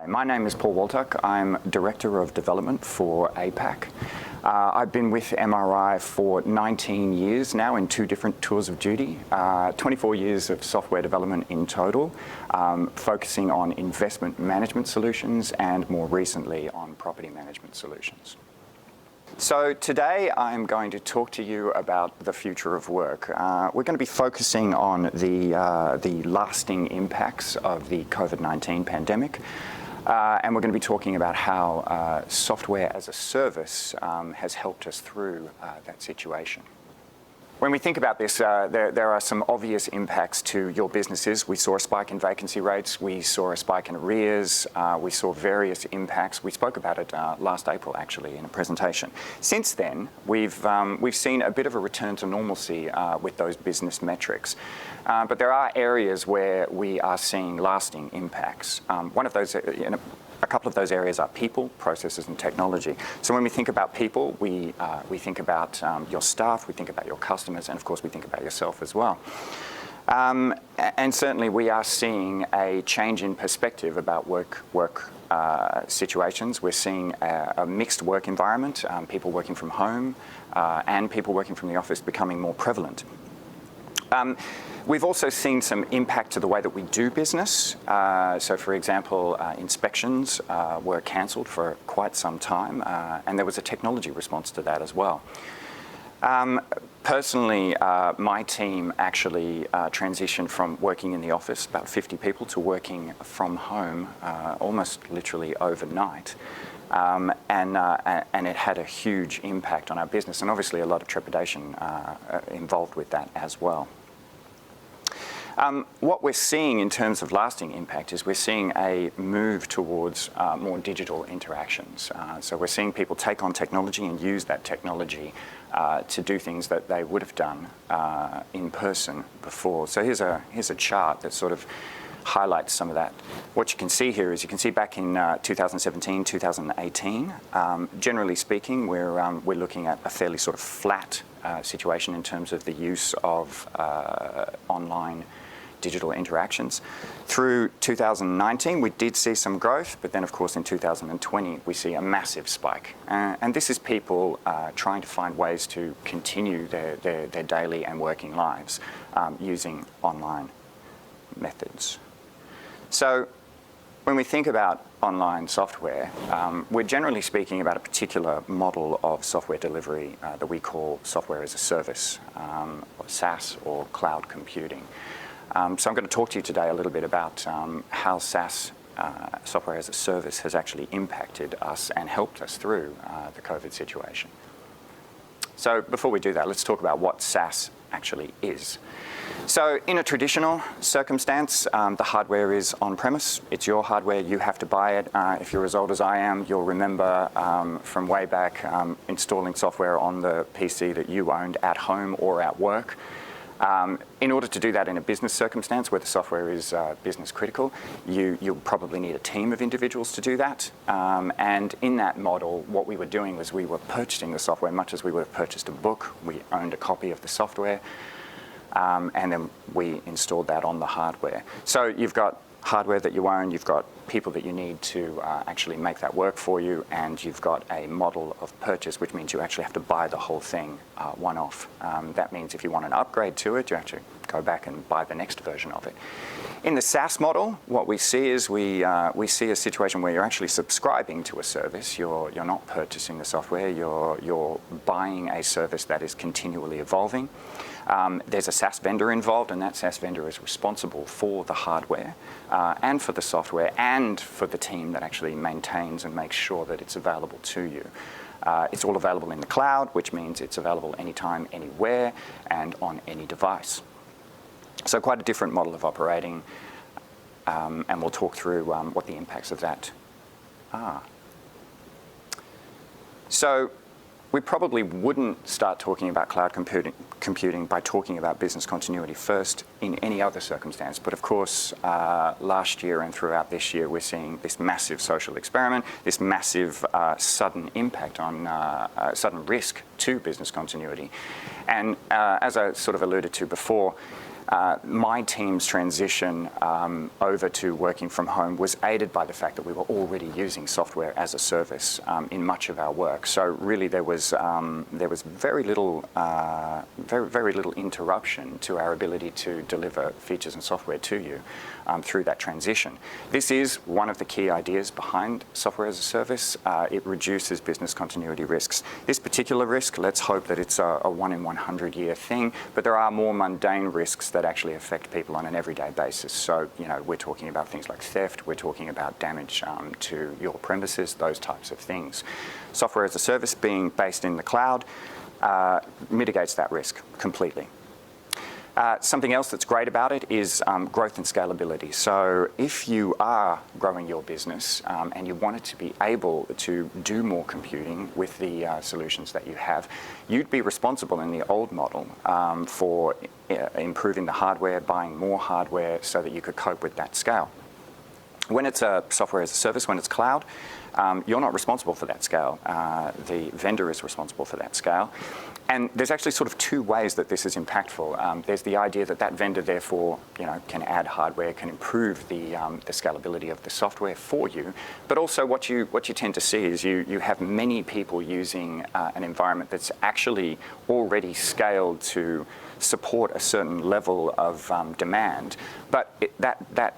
My name is Paul Waltuck. I'm Director of Development for APAC. I've been with MRI for 19 years now in 2 different tours of duty, 24 years of software development in total, focusing on investment management solutions and more recently on property management solutions. So today I'm going to talk to you about the future of work. We're going to be focusing on the lasting impacts of the COVID-19 pandemic. And we're going to be talking about how software as a service has helped us through that situation. When we think about this, there are some obvious impacts to your businesses. We saw a spike in vacancy rates. We saw a spike in arrears. We saw various impacts. We spoke about it last April, actually, in a presentation. Since then, we've seen a bit of a return to normalcy with those business metrics. But there are areas where we are seeing lasting impacts. One of those, a couple of those areas are people, processes, and technology. So when we think about people, we think about your staff, we think about your customers, and of course we think about yourself as well. And certainly we are seeing a change in perspective about work situations. We're seeing a mixed work environment, people working from home and people working from the office becoming more prevalent. We've also seen some impact to the way that we do business. So for example, inspections were cancelled for quite some time, and there was a technology response to that as well. Personally, my team actually transitioned from working in the office, about 50 people, to working from home almost literally overnight. And it had a huge impact on our business, and obviously a lot of trepidation involved with that as well. What we're seeing in terms of lasting impact is we're seeing a move towards more digital interactions. So we're seeing people take on technology and use that technology to do things that they would have done in person before. So here's a chart that sort of highlights some of that. What you can see here is you can see back in 2017, 2018, generally speaking, we're looking at a fairly sort of flat situation in terms of the use of online digital interactions. Through 2019, we did see some growth, but then of course in 2020, we see a massive spike. And this is people trying to find ways to continue their daily and working lives using online methods. So when we think about online software, we're generally speaking about a particular model of software delivery that we call software as a service, or SaaS, or cloud computing. So I'm going to talk to you today a little bit about how SaaS, software as a service, has actually impacted us and helped us through the COVID situation. So before we do that, let's talk about what SaaS actually is. So in a traditional circumstance, the hardware is on-premise. It's your hardware, you have to buy it. If you're as old as I am, you'll remember from way back installing software on the PC that you owned at home or at work. In order to do that in a business circumstance where the software is business critical, you'll probably need a team of individuals to do that. And in that model, what we were doing was we were purchasing the software much as we would have purchased a book. We owned a copy of the software, and then we installed that on the hardware. So you've got hardware that you own, you've got people that you need to actually make that work for you, and you've got a model of purchase, which means you actually have to buy the whole thing one-off. That means if you want an upgrade to it, you have to go back and buy the next version of it. In the SaaS model, what we see is we see a situation where you're actually subscribing to a service. You're not purchasing the software, you're buying a service that is continually evolving. There's a SaaS vendor involved, and that SaaS vendor is responsible for the hardware and for the software and for the team that actually maintains and makes sure that it's available to you. It's all available in the cloud, which means it's available anytime, anywhere, and on any device. So quite a different model of operating, and we'll talk through what the impacts of that are. So we probably wouldn't start talking about cloud computing by talking about business continuity first in any other circumstance. But of course, last year and throughout this year, we're seeing this massive social experiment, this massive sudden impact on sudden risk to business continuity. And as I sort of alluded to before, my team's transition over to working from home was aided by the fact that we were already using software as a service in much of our work. So really, there was very little interruption to our ability to deliver features and software to you through that transition. This is one of the key ideas behind software as a service. It reduces business continuity risks. This particular risk, let's hope that it's a 1 in 100 year thing, but there are more mundane risks that actually affect people on an everyday basis. So, we're talking about things like theft, we're talking about damage to your premises, those types of things. Software as a service being based in the cloud mitigates that risk completely. Something else that's great about it is growth and scalability. So if you are growing your business and you want it to be able to do more computing with the solutions that you have, you'd be responsible in the old model for improving the hardware, buying more hardware so that you could cope with that scale. When it's a software as a service, when it's cloud, you're not responsible for that scale. The vendor is responsible for that scale. And there's actually sort of two ways that this is impactful. There's the idea that that vendor, therefore, can add hardware, can improve the scalability of the software for you. But also, what you tend to see is you have many people using an environment that's actually already scaled to support a certain level of demand. But that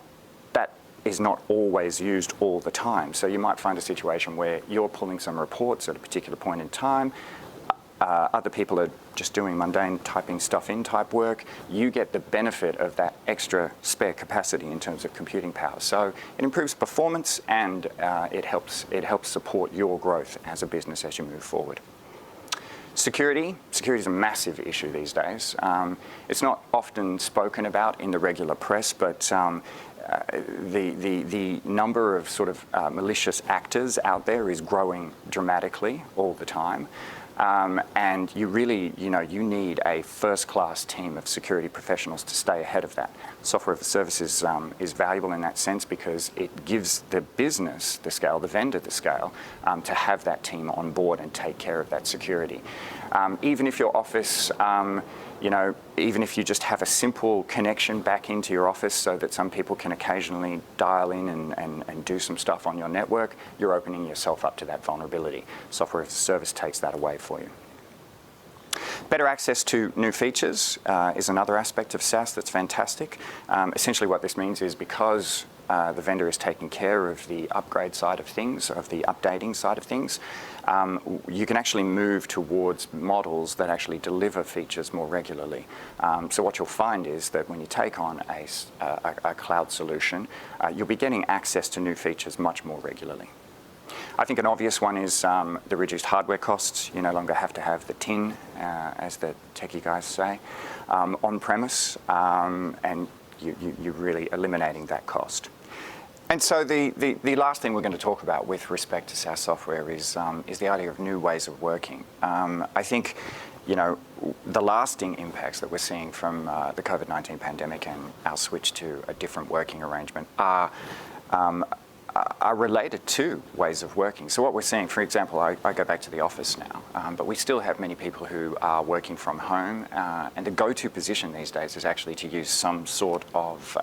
is not always used all the time. So you might find a situation where you're pulling some reports at a particular point in time. Other people are just doing mundane typing stuff in type work. You get the benefit of that extra spare capacity in terms of computing power. So it improves performance and it helps support your growth as a business as you move forward. Security is a massive issue these days. It's not often spoken about in the regular press, but the number of sort of malicious actors out there is growing dramatically all the time. And you really, you need a first-class team of security professionals to stay ahead of that. Software as a service is valuable in that sense because it gives the business the scale, the vendor the scale, to have that team on board and take care of that security. Even if your office, even if you just have a simple connection back into your office so that some people can occasionally dial in and do some stuff on your network, you're opening yourself up to that vulnerability. Software as a service takes that away for you. Better access to new features is another aspect of SaaS that's fantastic. Essentially what this means is because the vendor is taking care of the upgrade side of things, of the updating side of things, you can actually move towards models that actually deliver features more regularly. So what you'll find is that when you take on a cloud solution, you'll be getting access to new features much more regularly. I think an obvious one is the reduced hardware costs. You no longer have to have the tin, as the techie guys say, on-premise, and you're really eliminating that cost. And so the last thing we're going to talk about with respect to SaaS software is the idea of new ways of working. I think, the lasting impacts that we're seeing from the COVID-19 pandemic and our switch to a different working arrangement are related to ways of working. So what we're seeing, for example, I go back to the office now, but we still have many people who are working from home, and the go-to position these days is actually to use some sort of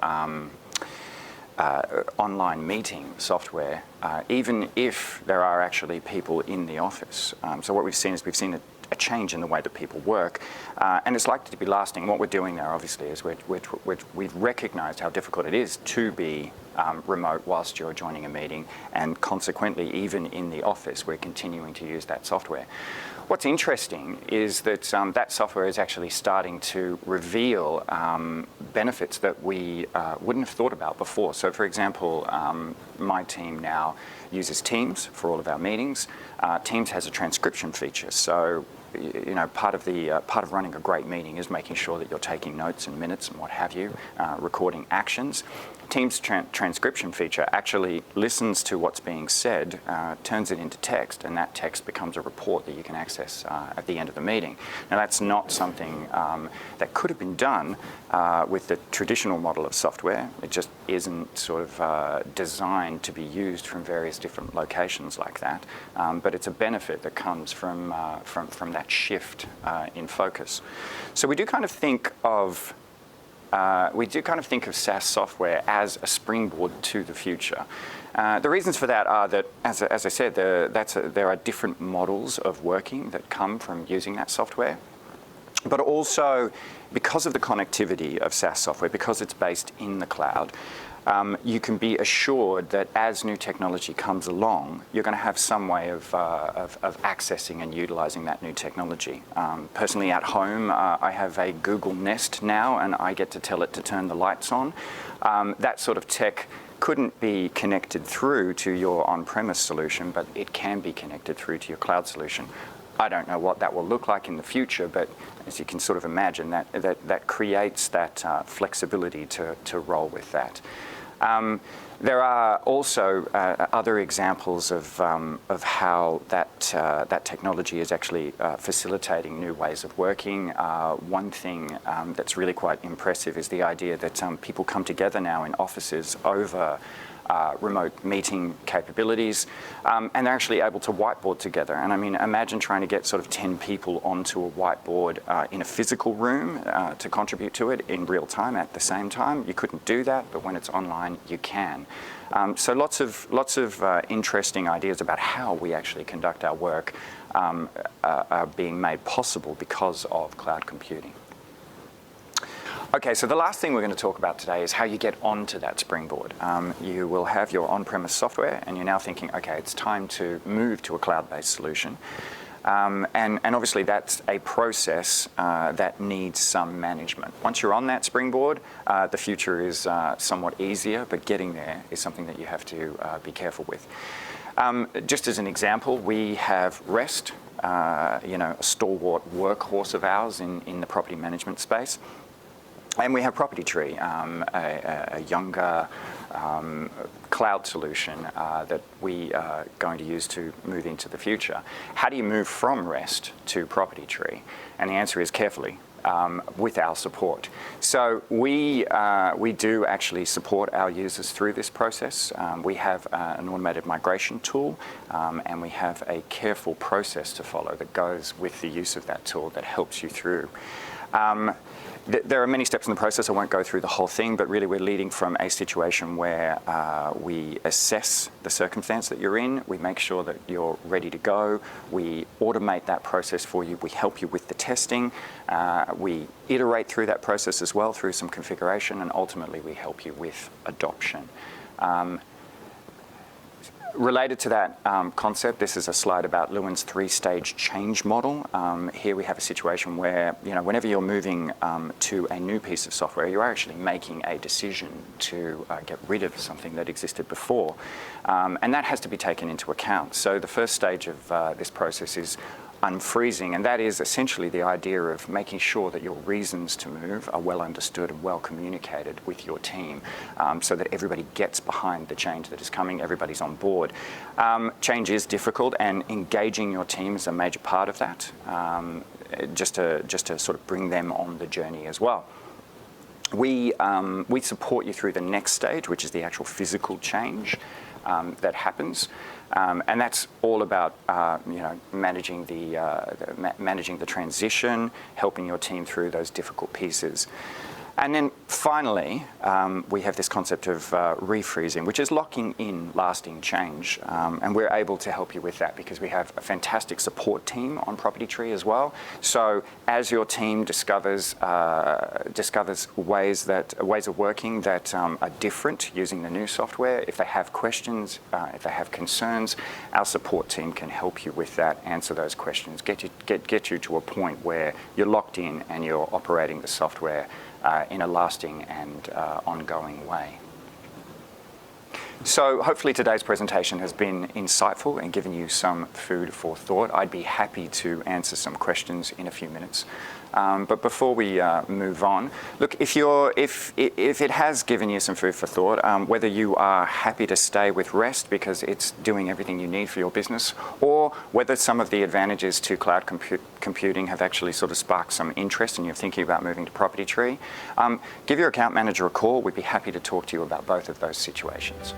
online meeting software, even if there are actually people in the office. So what we've seen is a change in the way that people work, and it's likely to be lasting. What we're doing there, obviously, is we've recognised how difficult it is to be remote whilst you're joining a meeting, and consequently, even in the office, we're continuing to use that software. What's interesting is that that software is actually starting to reveal benefits that we wouldn't have thought about before. So, for example, my team now uses Teams for all of our meetings. Teams has a transcription feature, so part of running a great meeting is making sure that you're taking notes and minutes and what have you, recording actions. Teams' transcription feature actually listens to what's being said, turns it into text, and that text becomes a report that you can access at the end of the meeting. Now, that's not something that could have been done with the traditional model of software. It just isn't sort of designed to be used from various different locations like that. But it's a benefit that comes from that shift in focus. So we do kind of think of SaaS software as a springboard to the future. The reasons for that are that, as I said, there are different models of working that come from using that software. But also, because of the connectivity of SaaS software, because it's based in the cloud, you can be assured that as new technology comes along, you're going to have some way of accessing and utilizing that new technology. Personally, at home, I have a Google Nest now, and I get to tell it to turn the lights on. That sort of tech couldn't be connected through to your on-premise solution, but it can be connected through to your cloud solution. I don't know what that will look like in the future, but as you can sort of imagine, that creates that flexibility to roll with that. There are also other examples of how that technology is actually facilitating new ways of working. One thing that's really quite impressive is the idea that people come together now in offices over remote meeting capabilities, and they're actually able to whiteboard together. And I mean, imagine trying to get sort of 10 people onto a whiteboard in a physical room to contribute to it in real time at the same time. You couldn't do that, but when it's online, you can. So lots of interesting ideas about how we actually conduct our work are being made possible because of cloud computing. Okay, so the last thing we're going to talk about today is how you get onto that springboard. You will have your on-premise software, and you're now thinking, okay, it's time to move to a cloud-based solution. And obviously that's a process that needs some management. Once you're on that springboard, the future is somewhat easier, but getting there is something that you have to be careful with. Just as an example, we have REST, a stalwart workhorse of ours in the property management space. And we have Property Tree, a younger cloud solution that we are going to use to move into the future. How do you move from REST to Property Tree? And the answer is carefully, with our support. So we do actually support our users through this process. We have an automated migration tool, and we have a careful process to follow that goes with the use of that tool that helps you through. There are many steps in the process. I won't go through the whole thing, but really we're leading from a situation where we assess the circumstance that you're in. We make sure that you're ready to go. We automate that process for you. We help you with the testing. We iterate through that process as well through some configuration, and ultimately we help you with adoption. Related to that concept, this is a slide about Lewin's three-stage change model. Here we have a situation where, whenever you're moving to a new piece of software, you're actually making a decision to get rid of something that existed before. And that has to be taken into account. So the first stage of this process is unfreezing, and that is essentially the idea of making sure that your reasons to move are well understood and well communicated with your team, so that everybody gets behind the change that is coming, everybody's on board. Change is difficult, and engaging your team is a major part of that, just to sort of bring them on the journey as well. We support you through the next stage, which is the actual physical change that happens. And that's all about managing the transition, helping your team through those difficult pieces. And then finally, we have this concept of refreezing, which is locking in lasting change. And we're able to help you with that because we have a fantastic support team on Property Tree as well. So as your team discovers ways of working that are different using the new software, if they have questions, if they have concerns, our support team can help you with that, answer those questions, get you to a point where you're locked in and you're operating the software in a lasting and ongoing way. So hopefully today's presentation has been insightful and given you some food for thought. I'd be happy to answer some questions in a few minutes. But before we move on, look, if it has given you some food for thought, whether you are happy to stay with REST because it's doing everything you need for your business, or whether some of the advantages to cloud computing have actually sort of sparked some interest and you're thinking about moving to Property Tree, give your account manager a call. We'd be happy to talk to you about both of those situations.